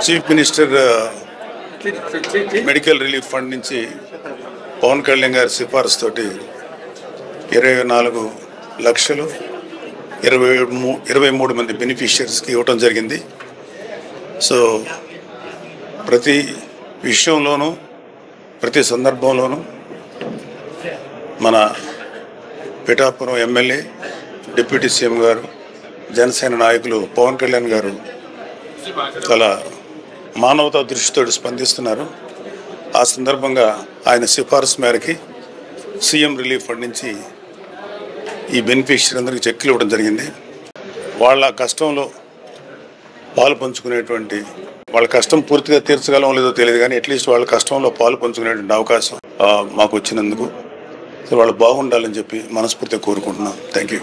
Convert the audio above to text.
Chief minister medical relief fund నుంచి పవన్ కళ్యాణ్ గారి సిఫార్సు తోటి 24 లక్షలు 23 మంది బెనిఫిషియరీస్కి ఇవ్వటం జరిగింది. సో ప్రతి విషయంలోనూ ప్రతి సందర్భంలోనూ మన పిఠాపురం ఎమ్మెల్యే, డిప్యూటీ సీఎం గారు, జనసేన నాయకులు పవన్ కళ్యాణ్ గారు చాలా మానవతా దృష్టితో స్పందిస్తున్నారు. ఆ సందర్భంగా ఆయన సిఫార్సు మేరకి సీఎం రిలీఫ్ ఫండ్ నుంచి ఈ బెనిఫిషియరీ అందరికీ చెక్కులు ఇవ్వడం జరిగింది. వాళ్ళ కష్టంలో పాలు పంచుకునేటువంటి, వాళ్ళ కష్టం పూర్తిగా తీర్చగలం లేదో తెలియదు కానీ అట్లీస్ట్ వాళ్ళ కష్టంలో పాలు పంచుకునేటువంటి అవకాశం మాకు వచ్చినందుకు వాళ్ళు బాగుండాలని చెప్పి మనస్ఫూర్తిగా కోరుకుంటున్నాం. Thank you.